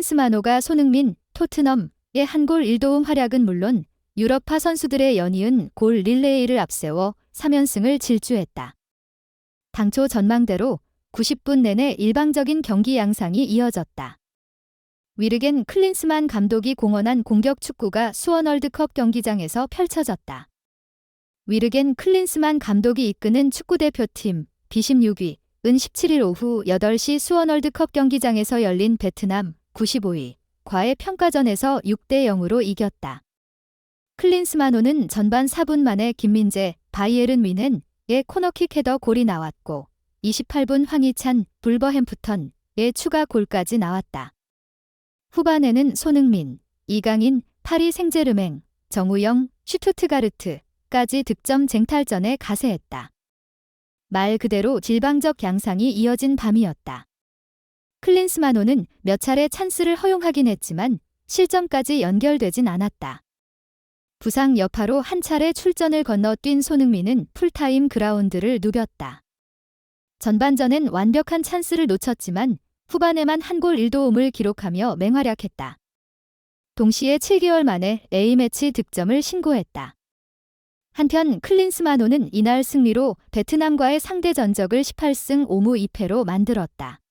클린스만호가 손흥민, 토트넘의 한 골 1도움 활약은 물론 유럽파 선수들의 연이은 골 릴레이를 앞세워 3연승을 질주했다. 당초 전망대로 90분 내내 일방적인 경기 양상이 이어졌다. 위르겐 클린스만 감독이 공헌한 공격 축구가 수원 월드컵 경기장에서 펼쳐졌다. 위르겐 클린스만 감독이 이끄는 축구대표팀 B16위 은 17일 오후 8시 수원 월드컵 경기장에서 열린 베트남 95위 과의 평가전에서 6대 0으로 이겼다. 클린스만호는 전반 4분 만에 김민재, 바이에른 뮌헨의 코너킥 헤더 골이 나왔고 28분 황희찬, 불버햄프턴의 추가 골까지 나왔다. 후반에는 손흥민, 이강인, 파리 생제르맹, 정우영, 슈투트가르트까지 득점 쟁탈전에 가세했다. 말 그대로 질방적 양상이 이어진 밤이었다. 클린스만호는 몇 차례 찬스를 허용하긴 했지만 실점까지 연결되진 않았다. 부상 여파로 한 차례 출전을 건너뛴 손흥민은 풀타임 그라운드를 누볐다. 전반전엔 완벽한 찬스를 놓쳤지만 후반에만 한 골 1도움을 기록하며 맹활약했다. 동시에 7개월 만에 A매치 득점을 신고했다. 한편 클린스만호는 이날 승리로 베트남과의 상대 전적을 18승 5무 2패로 만들었다.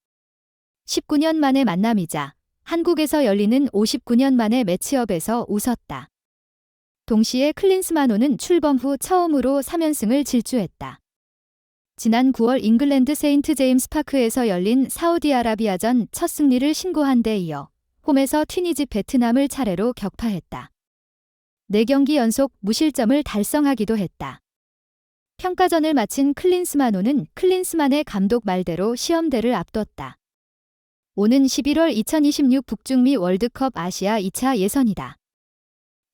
19년 만의 만남이자 한국에서 열리는 59년 만의 매치업에서 웃었다. 동시에 클린스만호는 출범 후 처음으로 3연승을 질주했다. 지난 9월 잉글랜드 세인트 제임스 파크에서 열린 사우디아라비아전 첫 승리를 신고한 데 이어 홈에서 튀니지 베트남을 차례로 격파했다. 4경기 연속 무실점을 달성하기도 했다. 평가전을 마친 클린스만호는 클린스만의 감독 말대로 시험대를 앞뒀다. 오는 11월 2026 북중미 월드컵 아시아 2차 예선이다.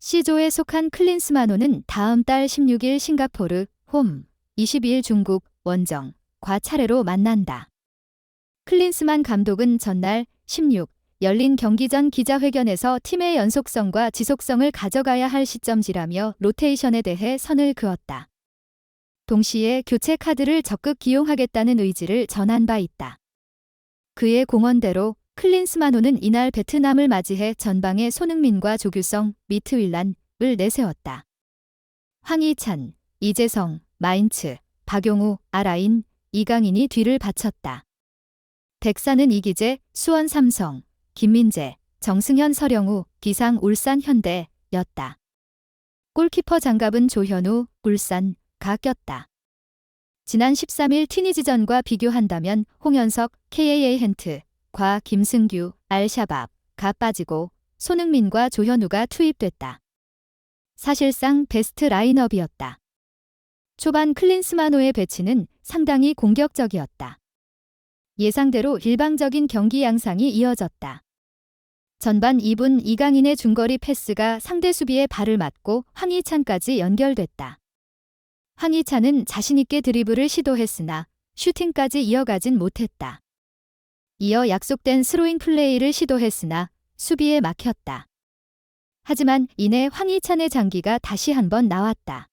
C조에 속한 클린스만호는 다음 달 16일 싱가포르, 홈, 22일 중국, 원정, 과 차례로 만난다. 클린스만 감독은 전날 16 열린 경기 전 기자회견에서 팀의 연속성과 지속성을 가져가야 할 시점지라며 로테이션에 대해 선을 그었다. 동시에 교체 카드를 적극 기용하겠다는 의지를 전한 바 있다. 그의 공언대로 클린스만호는 이날 베트남을 맞이해 전방에 손흥민과 조규성, 미트윌란을 내세웠다. 황희찬, 이재성, 마인츠, 박용우, 아라인, 이강인이 뒤를 바쳤다. 백사는 이기재, 수원 삼성, 김민재, 정승현 서령우, 기상 울산 현대였다. 골키퍼 장갑은 조현우, 울산가 꼈다. 지난 13일 튀니지전과 비교한다면 홍현석, KAA 헨트과 김승규, 알샤밥가 빠지고 손흥민과 조현우가 투입됐다. 사실상 베스트 라인업이었다. 초반 클린스만호의 배치는 상당히 공격적이었다. 예상대로 일방적인 경기 양상이 이어졌다. 전반 2분 이강인의 중거리 패스가 상대 수비의 발을 맞고 황희찬까지 연결됐다. 황희찬은 자신있게 드리블을 시도했으나 슈팅까지 이어가진 못했다. 이어 약속된 스로잉 플레이를 시도했으나 수비에 막혔다. 하지만 이내 황희찬의 장기가 다시 한번 나왔다.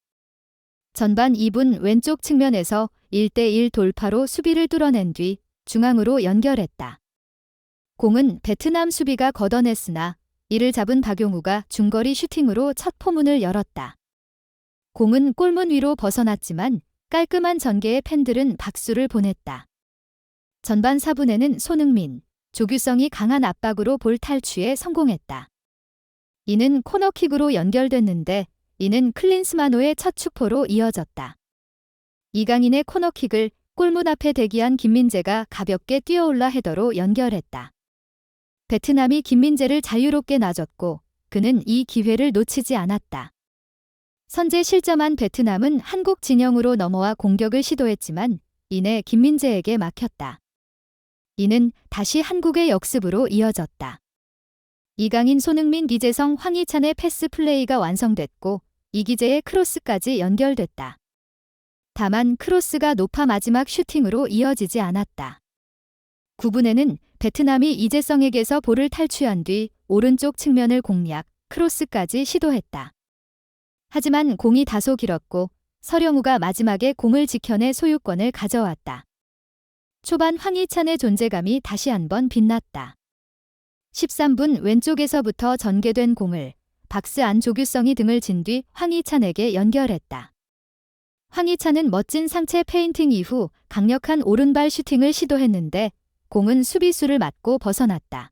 전반 2분 왼쪽 측면에서 1대1 돌파로 수비를 뚫어낸 뒤 중앙으로 연결했다. 공은 베트남 수비가 걷어냈으나 이를 잡은 박용우가 중거리 슈팅으로 첫 포문을 열었다. 공은 골문 위로 벗어났지만 깔끔한 전개에 팬들은 박수를 보냈다. 전반 4분에는 손흥민, 조규성이 강한 압박으로 볼 탈취에 성공했다. 이는 코너킥으로 연결됐는데 이는 클린스만호의 첫 축포로 이어졌다. 이강인의 코너킥을 골문 앞에 대기한 김민재가 가볍게 뛰어올라 헤더로 연결했다. 베트남이 김민재를 자유롭게 놔줬고 그는 이 기회를 놓치지 않았다. 선제 실점한 베트남은 한국 진영으로 넘어와 공격을 시도했지만 이내 김민재에게 막혔다. 이는 다시 한국의 역습으로 이어졌다. 이강인, 손흥민, 이재성, 황희찬의 패스 플레이가 완성됐고 이기재의 크로스까지 연결됐다. 다만 크로스가 높아 마지막 슈팅으로 이어지지 않았다. 9분에는 베트남이 이재성에게서 볼을 탈취한 뒤 오른쪽 측면을 공략, 크로스까지 시도했다. 하지만 공이 다소 길었고 서령우가 마지막에 공을 지켜내 소유권을 가져왔다. 초반 황희찬의 존재감이 다시 한번 빛났다. 13분 왼쪽에서부터 전개된 공을 박스 안 조규성이 등을 진 뒤 황희찬에게 연결했다. 황희찬은 멋진 상체 페인팅 이후 강력한 오른발 슈팅을 시도했는데 공은 수비수를 맞고 벗어났다.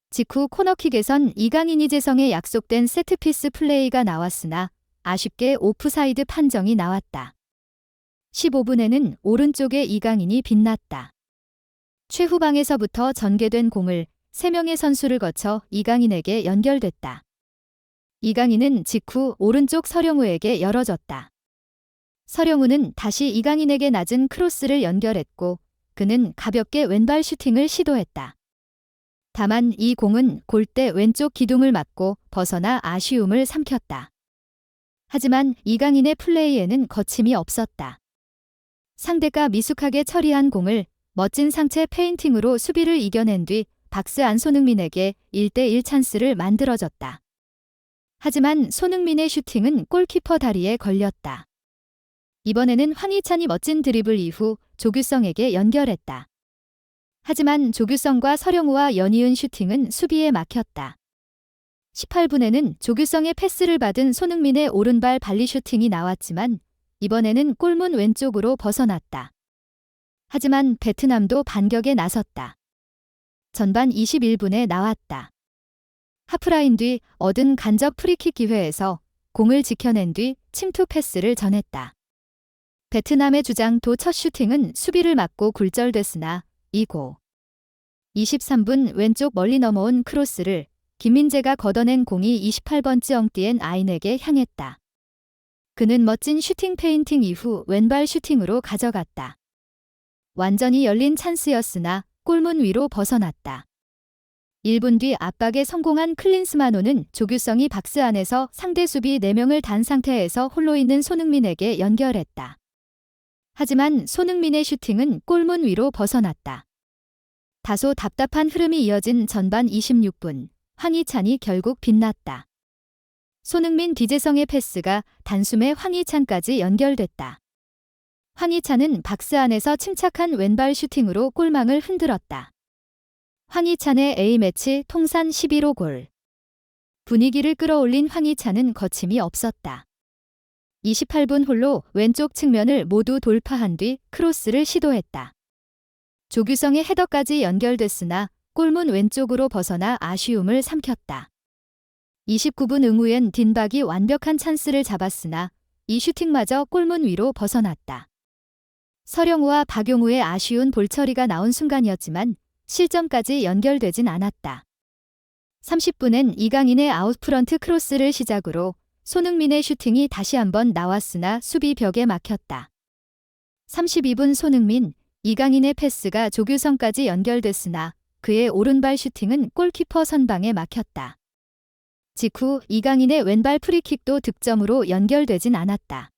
직후 코너킥에선 이강인 이재성의 약속된 세트피스 플레이가 나왔으나 아쉽게 오프사이드 판정이 나왔다. 15분에는 오른쪽에 이강인이 빛났다. 최후방에서부터 전개된 공을 3명의 선수를 거쳐 이강인에게 연결됐다. 이강인은 직후 오른쪽 서령우에게 열어줬다. 서령우는 다시 이강인에게 낮은 크로스를 연결했고 그는 가볍게 왼발 슈팅을 시도했다. 다만 이 공은 골대 왼쪽 기둥을 맞고 벗어나 아쉬움을 삼켰다. 하지만 이강인의 플레이에는 거침이 없었다. 상대가 미숙하게 처리한 공을 멋진 상체 페인팅으로 수비를 이겨낸 뒤 박스 안 손흥민에게 1대1 찬스를 만들어줬다. 하지만 손흥민의 슈팅은 골키퍼 다리에 걸렸다. 이번에는 황희찬이 멋진 드리블 이후 조규성에게 연결했다. 하지만 조규성과 서령우와 연이은 슈팅은 수비에 막혔다. 18분에는 조규성의 패스를 받은 손흥민의 오른발 발리 슈팅이 나왔지만 이번에는 골문 왼쪽으로 벗어났다. 하지만 베트남도 반격에 나섰다. 전반 21분에 나왔다. 하프라인 뒤 얻은 간접 프리킥 기회에서 공을 지켜낸 뒤 침투 패스를 전했다. 베트남의 주장 도 첫 슈팅은 수비를 맞고 굴절됐으나 이고 23분 왼쪽 멀리 넘어온 크로스를 김민재가 걷어낸 공이 28번째 엉띠엔 아인에게 향했다. 그는 멋진 슈팅 페인팅 이후 왼발 슈팅으로 가져갔다. 완전히 열린 찬스였으나 골문 위로 벗어났다. 1분 뒤 압박에 성공한 클린스만호는 조규성이 박스 안에서 상대 수비 4명을 단 상태에서 홀로 있는 손흥민에게 연결했다. 하지만 손흥민의 슈팅은 골문 위로 벗어났다. 다소 답답한 흐름이 이어진 전반 26분, 황희찬이 결국 빛났다. 손흥민 디재성의 패스가 단숨에 황희찬까지 연결됐다. 황희찬은 박스 안에서 침착한 왼발 슈팅으로 골망을 흔들었다. 황희찬의 A매치 통산 11호 골. 분위기를 끌어올린 황희찬은 거침이 없었다. 28분 홀로 왼쪽 측면을 모두 돌파한 뒤 크로스를 시도했다. 조규성의 헤더까지 연결됐으나 골문 왼쪽으로 벗어나 아쉬움을 삼켰다. 29분 응우엔 딘박이 완벽한 찬스를 잡았으나 이 슈팅마저 골문 위로 벗어났다. 서령우와 박용우의 아쉬운 볼처리가 나온 순간이었지만 실점까지 연결되진 않았다. 30분엔 이강인의 아웃프런트 크로스를 시작으로 손흥민의 슈팅이 다시 한번 나왔으나 수비 벽에 막혔다. 32분 손흥민, 이강인의 패스가 조규성까지 연결됐으나 그의 오른발 슈팅은 골키퍼 선방에 막혔다. 직후 이강인의 왼발 프리킥도 득점으로 연결되진 않았다.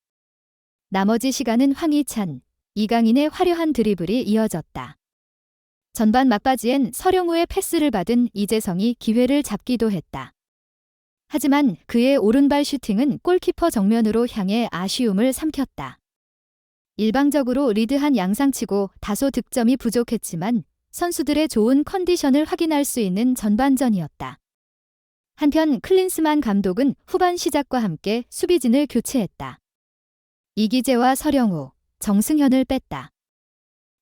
나머지 시간은 황희찬, 이강인의 화려한 드리블이 이어졌다. 전반 막바지엔 서령우의 패스를 받은 이재성이 기회를 잡기도 했다. 하지만 그의 오른발 슈팅은 골키퍼 정면으로 향해 아쉬움을 삼켰다. 일방적으로 리드한 양상치고 다소 득점이 부족했지만 선수들의 좋은 컨디션을 확인할 수 있는 전반전이었다. 한편 클린스만 감독은 후반 시작과 함께 수비진을 교체했다. 이기재와 서령우, 정승현을 뺐다.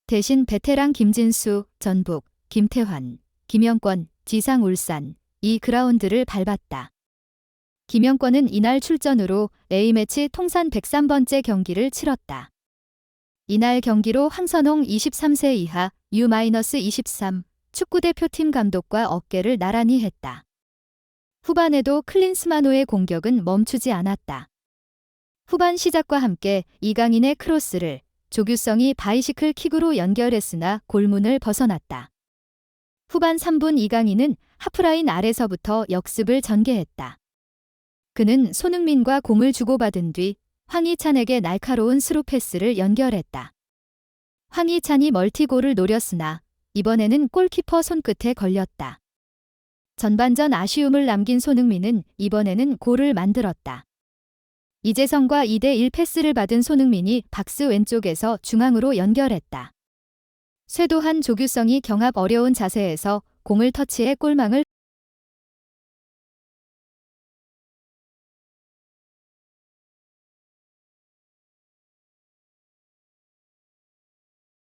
대신 베테랑 김진수, 전북, 김태환, 김영권, 지상 울산, 이 그라운드를 밟았다. 김영권은 이날 출전으로 A매치 통산 103번째 경기를 치렀다. 이날 경기로 황선홍 23세 이하 U-23 축구대표팀 감독과 어깨를 나란히 했다. 후반에도 클린스만호의 공격은 멈추지 않았다. 후반 시작과 함께 이강인의 크로스를 조규성이 바이시클 킥으로 연결했으나 골문을 벗어났다. 후반 3분 이강인은 하프라인 아래서부터 역습을 전개했다. 그는 손흥민과 공을 주고받은 뒤 황희찬에게 날카로운 스루 패스를 연결했다. 황희찬이 멀티골을 노렸으나 이번에는 골키퍼 손끝에 걸렸다. 전반전 아쉬움을 남긴 손흥민은 이번에는 골을 만들었다. 이재성과 2대1 패스를 받은 손흥민이 박스 왼쪽에서 중앙으로 연결했다. 쇄도한 조규성이 경합 어려운 자세에서 공을 터치해 골망을